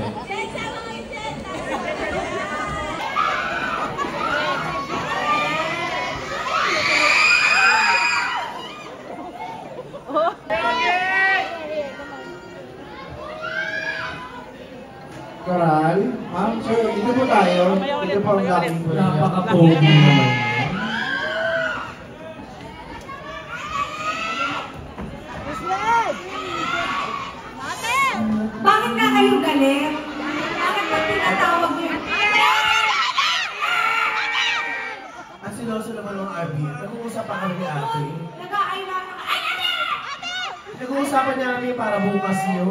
check. Coral, ma'am, sir, dito po tayo. Dito po ang dating po. Napaka-pogi naman. Bakit nga kayo galit? Bakit ba tinatawag niyo? Ang siloso naman ng RB, nag-uusapan kami ni ate. Nag-aayla na ka. Nag-uusapan niya kami para bukas niyo.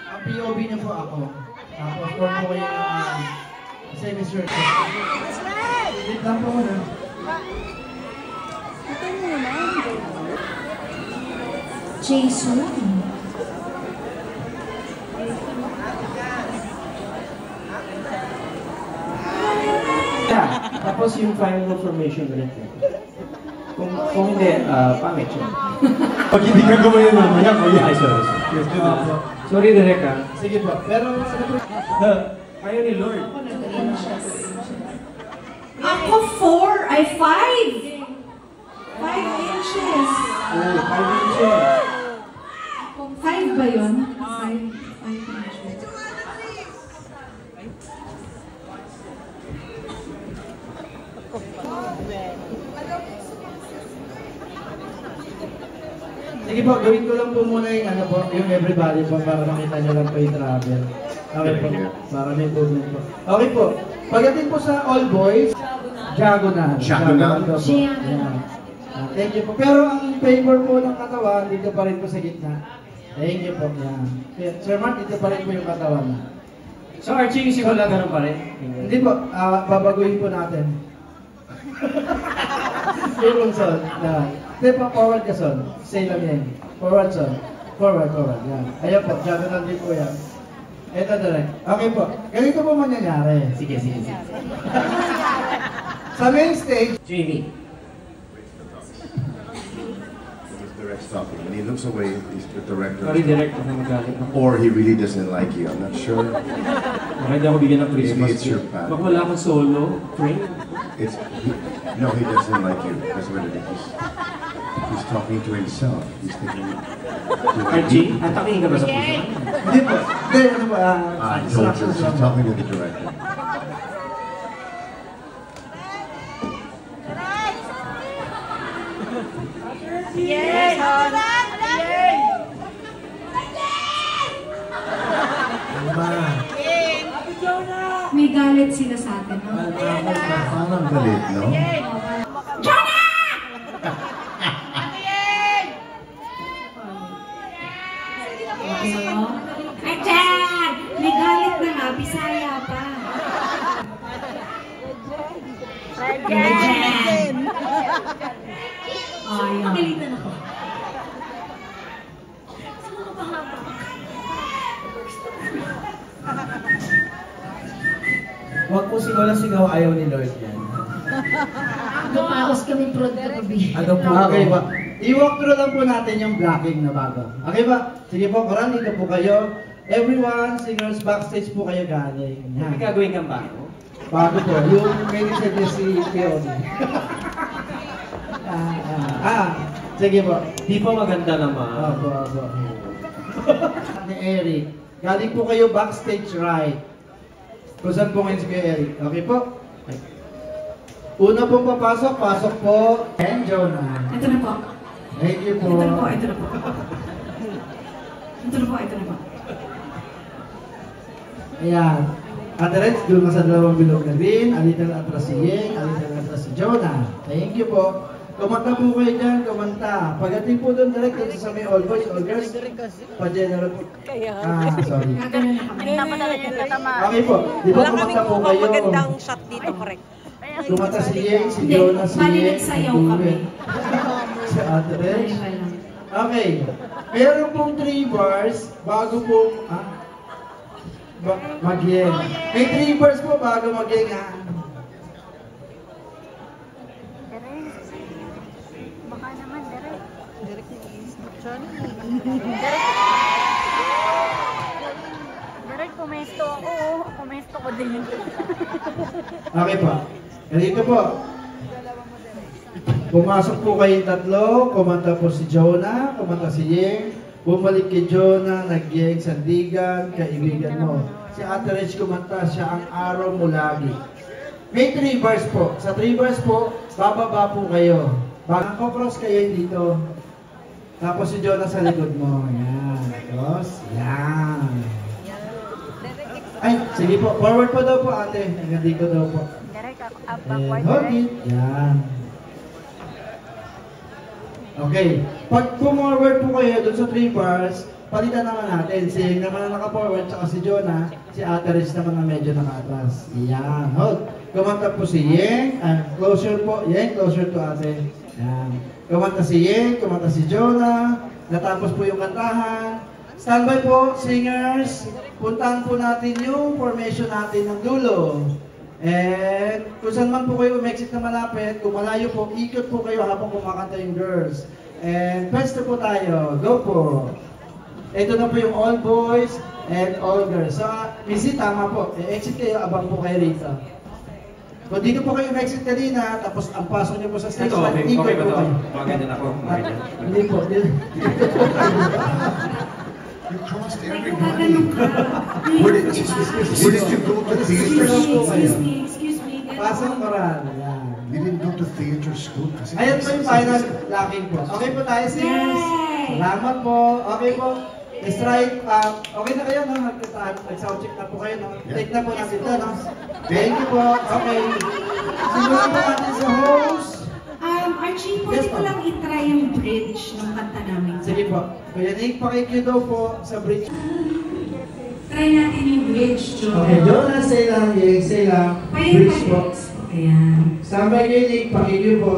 Ang POV niyo po ako. Tapos po kayo ng semi-shirt. Wait lang po muna. Ito muna. Jason. Tapos yung final formation ulit. Kung hindi, pangit siya. Pag hindi ka gumayon mamaya, ay sorry. Sorry, Derek ha. Sige po. Pero Kayo ni Lord. Ako 4 ay 5. 5 inches. Oh, 5 inches. 5 ba yun? 5 inches. sige po, gawin ko lang po muna yung ano po, yung everybody po para makita nyo lang po yung travel. Okay po, para may improvement po. Okay po, pagdating po sa all boys, diagonal. Diagonal? Po. Yeah. Thank you po. Pero ang favor po ng katawan, dito pa rin po sa gitna. Thank you po. Yeah. Sir Mark, dito pa rin po yung katawan. So Archie, simula ganun pa rin? Hindi po, babaguhin po natin. Yung son. Hindi po, forward ka son. Say lang yan. Forward son. Forward. Yan. Ayan po, diagonal din po yan. Ito direct. Okay po. Ganito po mangyayari. Sige. Sa main stage, Jamie. Direct's talking. When he looks away, he's the director. Sorry, Direct, ako magalit. Or he really doesn't like you. I'm not sure. Baka hindi ako bigyan ng Christmas. Maybe it's your path. Baka wala akong solo. Frank? No, he doesn't like you. That's what it is. He's talking to himself. He's thinking. Archie, atakihin ka ba sa puso? hindi po. Hindi, ano po, I told you. She's talking to the director. Yes! May galit sila sa atin, no? Parang galit, no? Okay, no? Ayan! May galit na nga, Bisaya pa. Ayan! Ayun. Pagalitan ako. Huwag po sigaw ayaw ni Lord yan. Dumaos kami prod kagabi. Ano po? Okay ba? I-walk through lang po natin yung blocking na bago. Okay ba? Sige po, Coral, dito po kayo. Everyone, singers, backstage po kayo galing. May gagawin kang bago? Bago po. Yung may niya si Peony. Sige po. Di pa maganda naman. Opo. Ni Eric. Galing po kayo backstage right. Kung saan po ngayon si Eric. Okay po? Una pong papasok, pasok po. And Jonah. Ito na po. Thank you po. Ito na po. Ito na po. Ayan. Ate Reds, doon sa dalawang bilog na rin. Alitan atras si Yeng, alitan atras si Jonah. Thank you po. Kumanta po kayo dyan, kumanta. Pagdating po doon direct sa may all boys, all girls, pa-general po. Sorry. Okay po. Di ba kumanta po kayo? Magandang shot dito, correct. Kumanta si Yeng, si Jonah, si Yeng, si nagsayaw kami. si Ate Reds. Okay. Meron pong 3 bars bago pong mag-yeng. May 3 bars po bago mag-yeng. Baka naman, direct. Direct ni Facebook channel. Okay po. Ganito po. Pumasok po kayong tatlo, kumanta po si Jonah, kumanta si Yeng, bumalik kay Jonah, nag-Yeng, sandigan, kaibigan mo. Si Ate Rich kumanta, siya ang araw mo lagi. May 3 bars po. Sa 3 bars po, bababa po kayo. Cross kayo dito. Tapos si Jonah sa likod mo. Yan. Tapos, yan. Ay, sige po. Forward po daw po ate. Hanggang dito daw po. And hold it. Yan. Okay. Pag forward po kayo dun sa 3 bars, palitan naman natin. Si Yeng naman na naka-forward, tsaka si Jonah. Si Ate Rich naman na medyo naka-atras. Yan. Hold. Kumanta po si Yeng. Closer po. Yeng, closer to ate. Yan. Kumanta si Yeng, kumanta si Jonah. Natapos po yung kantahan. Standby po, singers. Puntahan po natin yung formation natin ng dulo. And kung saan man po kayo umexit na malapit, kung malayo po, ikot po kayo habang kumakanta yung girls. And pwesto po tayo. Go po. Ito na po yung all boys and all girls. So, Missy, tama po. Exit kayo, abang po kayo rito. Kung dito po kayo exit kanina, tapos ang pasok niyo po sa stage line, ikot po kayo. Maganda na po. Hindi po. You crossed everybody. Where did you go to theater school? Excuse me. Pasok ko rin. Yan. You didn't go to theater school? Kasi Ayan po yung final locking po. Okay po tayo, singers. Salamat po. Okay po. Strike. Okay na kayo, no? Nag-sound check na po kayo, no? Take na po natin ito, no? Thank you po. Okay. Simulan po natin sa host. Archie, pwede ko lang itry yung bridge ng kanta namin. Sige po. Kuya Nick, pakikyo daw po sa bridge. Try natin yung bridge, Joe. Okay, Jonah, say lang. Yeng, say lang. Bridge po. Ayan. Standby kayo, Nick. Pakikyo po.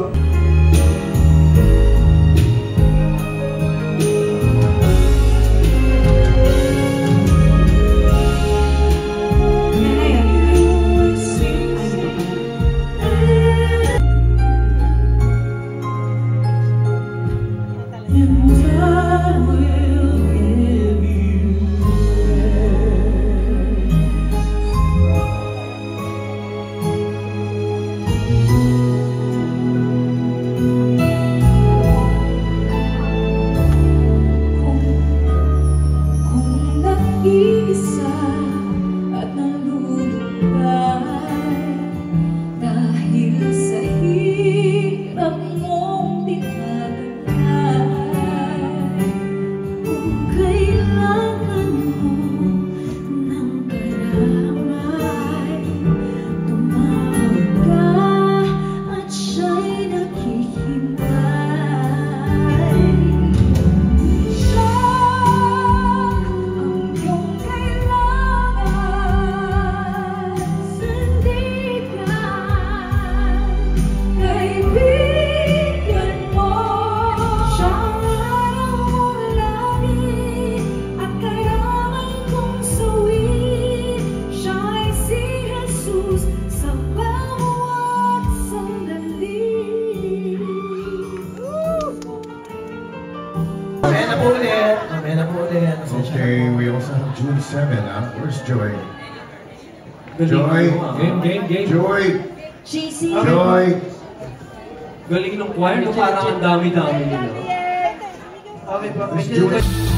Okay, we also have June 7, huh? Where's Joy? Joy? Game. Joy! JC. Joy! Galing ng choir, no? Parang ang dami-dami nila. Okay po. Where's Joy?